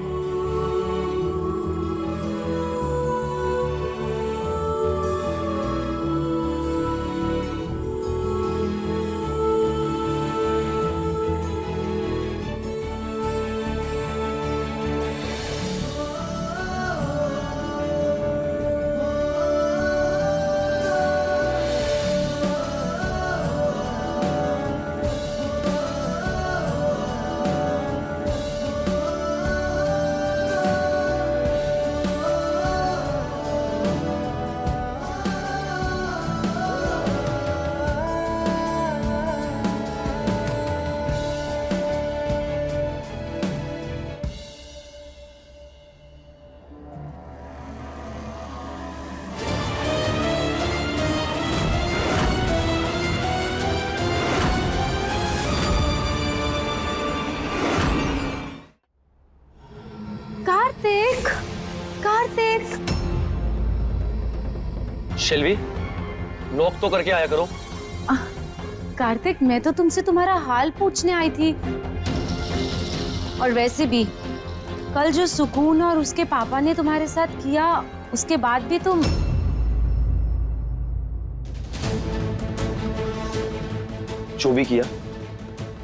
कार्तिक, कार्तिक। शेल्वी, नॉक तो करके आया करो। कार्तिक, मैं तो तुमसे तुम्हारा हाल पूछने आई थी। और वैसे भी कल जो सुकून और उसके पापा ने तुम्हारे साथ किया, उसके बाद भी तुम जो भी किया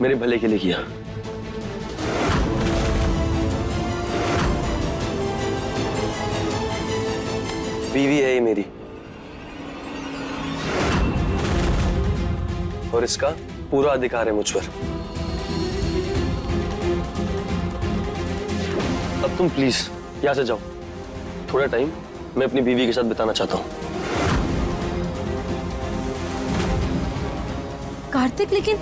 मेरे भले के लिए किया। बीवी है ये मेरी, और इसका पूरा अधिकार है मुझ पर। अब तुम प्लीज यहां से जाओ, थोड़ा टाइम मैं अपनी बीवी के साथ बिताना चाहता हूं। कार्तिक, लेकिन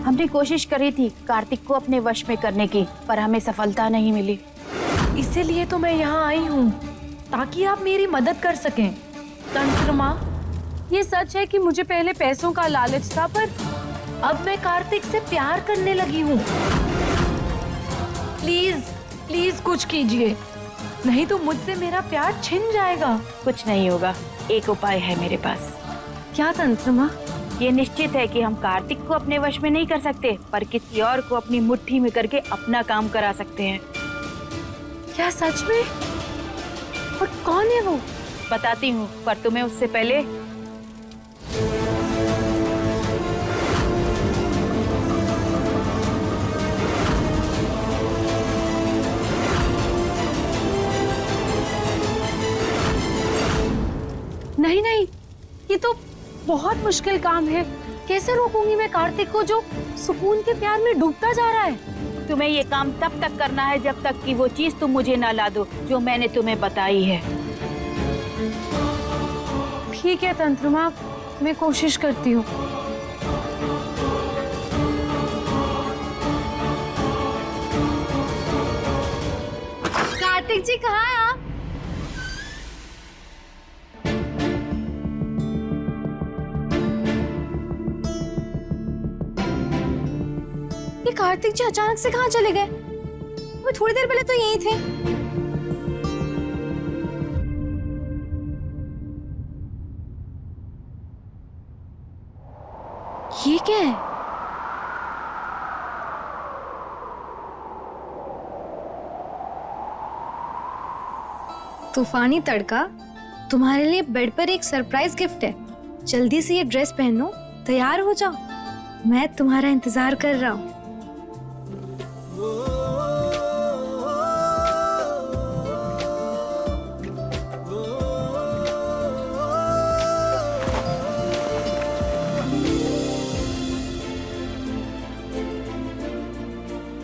हमने कोशिश करी थी कार्तिक को अपने वश में करने की, पर हमें सफलता नहीं मिली। इसीलिए तो मैं यहाँ आई हूँ, ताकि आप मेरी मदद कर सकें। तंत्र माँ, ये सच है कि मुझे पहले पैसों का लालच था, पर अब मैं कार्तिक से प्यार करने लगी हूँ। प्लीज प्लीज कुछ कीजिए, नहीं तो मुझसे मेरा प्यार छिन जाएगा। कुछ नहीं होगा, एक उपाय है मेरे पास। क्या तंत्र माँ? ये निश्चित है कि हम कार्तिक को अपने वश में नहीं कर सकते, पर किसी और को अपनी मुट्ठी में करके अपना काम करा सकते हैं। क्या सच में? और कौन है वो? बताती हूँ, पर तुम्हें उससे पहले नहीं नहीं, ये तो बहुत मुश्किल काम है। कैसे रोकूंगी मैं कार्तिक को जो सुकून के प्यार में डूबता जा रहा है? तुम्हें ये काम तब तक करना है जब तक कि वो चीज तुम मुझे ना ला दो जो मैंने तुम्हें बताई है। ठीक है तंत्र माँ, मैं कोशिश करती हूँ। कार्तिक जी कहाँ हैं आप? ये कार्तिक जी अचानक से कहाँ चले गए? वो थोड़ी देर पहले तो यहीं थे। ये क्या है? तूफानी तड़का, तुम्हारे लिए बेड पर एक सरप्राइज गिफ्ट है। जल्दी से ये ड्रेस पहनो, तैयार हो जाओ, मैं तुम्हारा इंतजार कर रहा हूँ।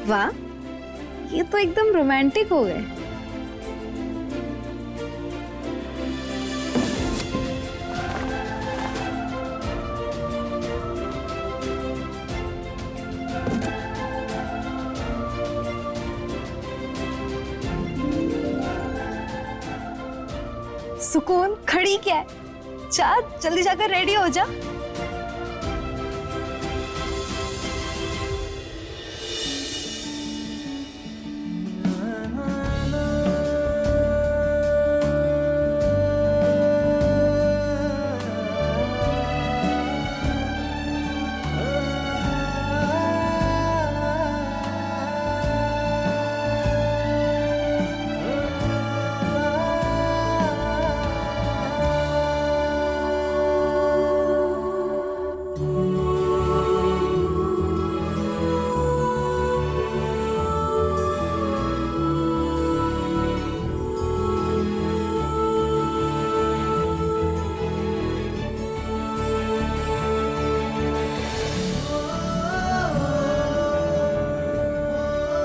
वाह, ये तो एकदम रोमांटिक हो गए। सुकून खड़ी क्या है? जा जल्दी जाकर रेडी हो जा।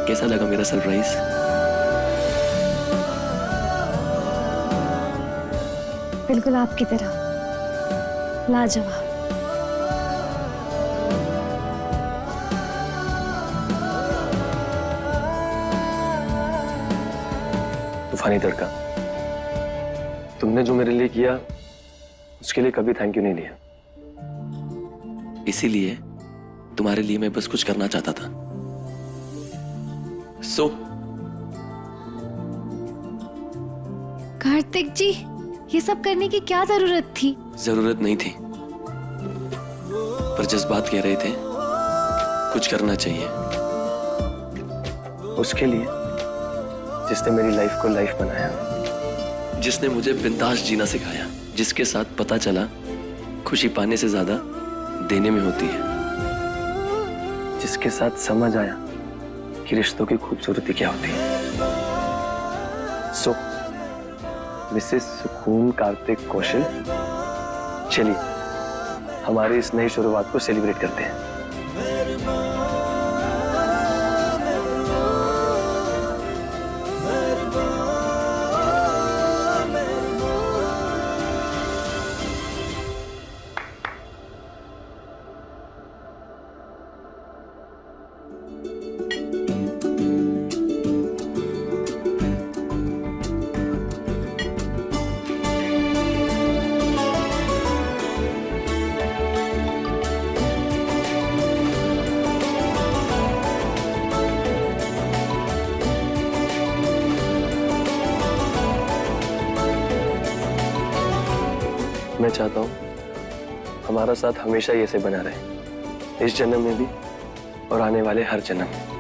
कैसा लगा मेरा सरप्राइज? बिल्कुल आपकी तरह लाजवाब। तूफानी तड़का, तुमने जो मेरे लिए किया उसके लिए कभी थैंक यू नहीं दिया। इसीलिए तुम्हारे लिए मैं बस कुछ करना चाहता था। कार्तिक जी, ये सब करने की क्या जरूरत थी? जरूरत नहीं थी, पर जज्बात कह रहे थे कुछ करना चाहिए। उसके लिए जिसने मेरी लाइफ को लाइफ बनाया, जिसने मुझे बिंदास जीना सिखाया, जिसके साथ पता चला खुशी पाने से ज्यादा देने में होती है, जिसके साथ समझ आया कि रिश्तों की खूबसूरती क्या होती है। मिसेस सुकून कार्तिक कौशल, चलिए हमारी इस नई शुरुआत को सेलिब्रेट करते हैं। मैं चाहता हूँ हमारा साथ हमेशा ही ऐसे बना रहे, इस जन्म में भी और आने वाले हर जन्म में।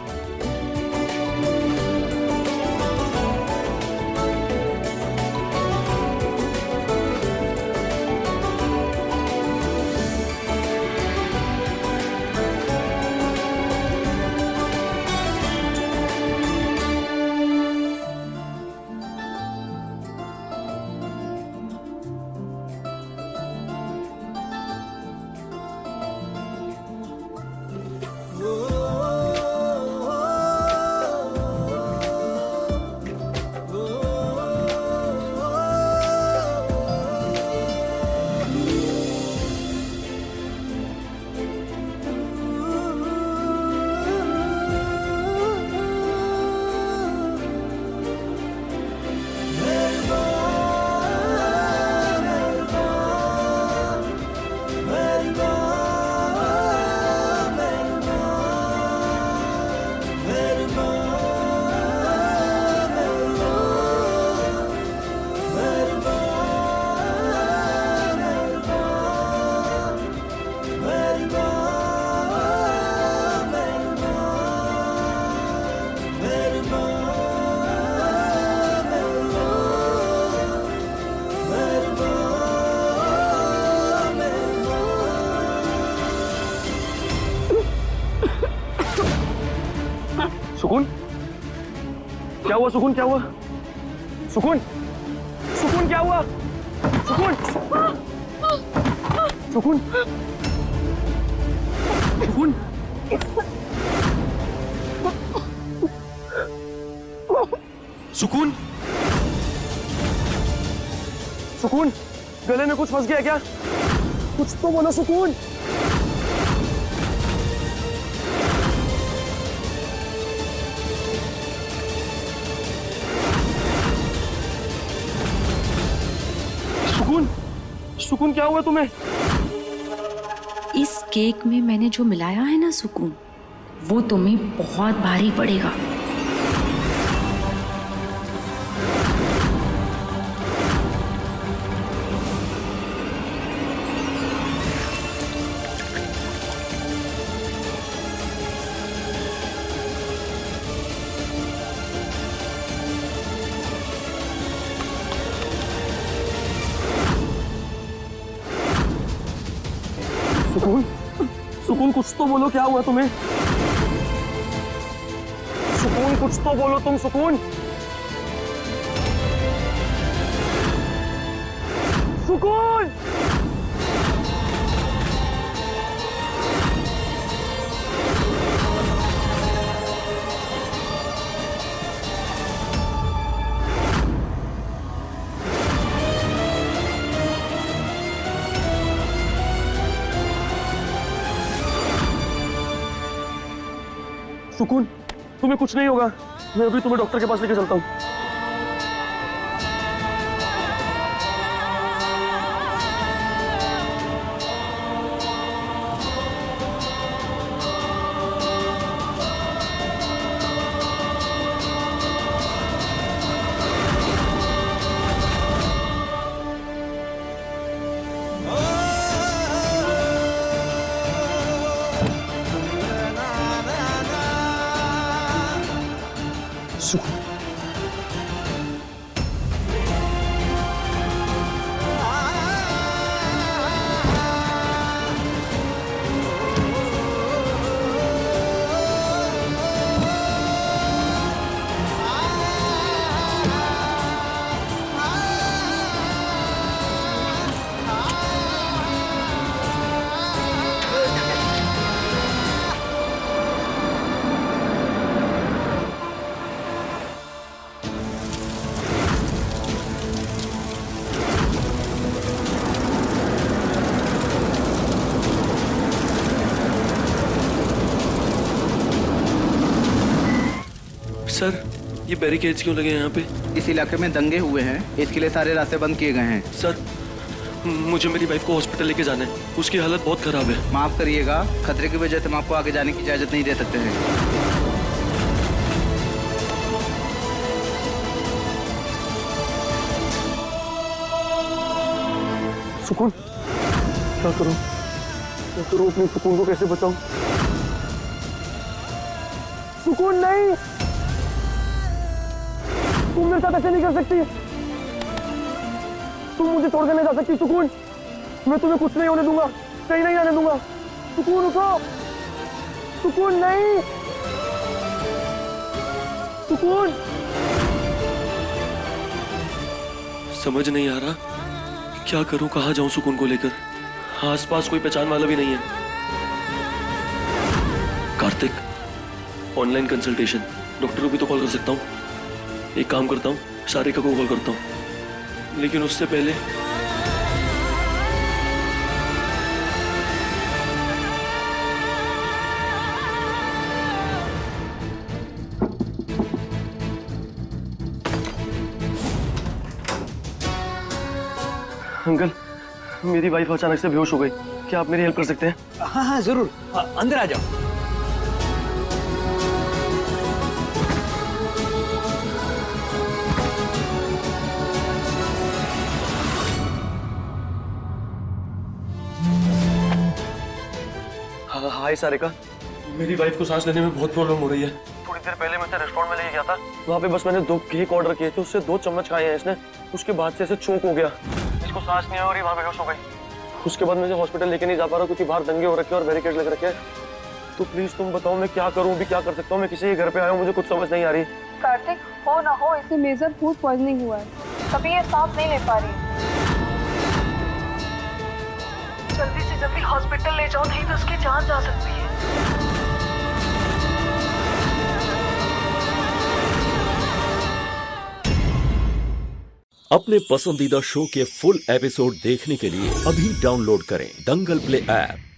सुकून, क्या हुआ? सुकून, क्या हुआ? सुकून, सुकून, क्या हुआ? सुकून, सुकून, सुकून, सुकून, सुकून, गले में कुछ फंस गया क्या? कुछ तो बोलो सुकून। सुकून, सुकून, क्या हुआ तुम्हें? इस केक में मैंने जो मिलाया है ना सुकून, वो तुम्हें बहुत भारी पड़ेगा। सुकून, सुकून, कुछ तो बोलो, क्या हुआ तुम्हें? सुकून, कुछ तो बोलो तुम। सुकून, सुकून, सुकून, तुम्हें कुछ नहीं होगा। मैं अभी तुम्हें डॉक्टर के पास लेके चलता हूँ। सुकून, सर, ये बैरिकेड्स क्यों लगे हैं यहाँ पे? इस इलाके में दंगे हुए हैं, इसके लिए सारे रास्ते बंद किए गए हैं। सर, मुझे मेरी वाइफ को हॉस्पिटल लेके जाना है, उसकी हालत बहुत खराब है। माफ करिएगा, खतरे की वजह से हम आपको आगे जाने की इजाजत नहीं दे सकते हैं। सुकून क्या करूं अपनी सुकून को कैसे बचाऊं? सुकून नहीं, तुम मेरे साथ ऐसे नहीं कर सकती, तुम मुझे तोड़ के नहीं जा सकती सुकून। मैं तुम्हें कुछ नहीं होने दूंगा, कहीं नहीं आने दूंगा। सुकून उठो, सुकून नहीं, सुकून। समझ नहीं आ रहा क्या करूं, कहां जाऊं सुकून को लेकर। आसपास कोई पहचान वाला भी नहीं है। कार्तिक, ऑनलाइन कंसल्टेशन, डॉक्टर को भी तो कॉल कर सकता हूं। एक काम करता हूं, सारिका को कॉल करता हूं, लेकिन उससे पहले अंकल, मेरी वाइफ अचानक से बेहोश हो गई, क्या आप मेरी हेल्प कर सकते हैं? हाँ हाँ जरूर, अंदर आ जाओ। हाय सारिका, मेरी वाइफ को सांस लेने में बहुत प्रॉब्लम हो रही है। थोड़ी देर पहले मैं रेस्टोरेंट में लेके गया था, वहाँ पे बस मैंने 2 केक ऑर्डर किए थे, उससे 2 चम्मच खाए हैं इसने। उसके बाद से ऐसे चोक हो गया, इसको सांस नहीं आ रही, वहाँ बेहोश हो गई। उसके बाद मुझे हॉस्पिटल लेके नहीं जा पा रहा क्योंकि बाहर दंगे हो रखे हैं और बैरिकेड लग रखे हैं। तो प्लीज तुम बताओ मैं क्या करूँ, अभी क्या कर सकता हूँ? मैं किसी के घर पे आया हूँ, मुझे कुछ समझ नहीं आ रही। कार्तिक, हो ना हो इसे मेजर फूड पॉइजनिंग हुआ है, तभी ये सांस नहीं ले पा रही। जल्दी से जल्दी हॉस्पिटल ले जाओ, नहीं तो उसकी जान जा सकती है। अपने पसंदीदा शो के फुल एपिसोड देखने के लिए अभी डाउनलोड करें दंगल प्ले ऐप।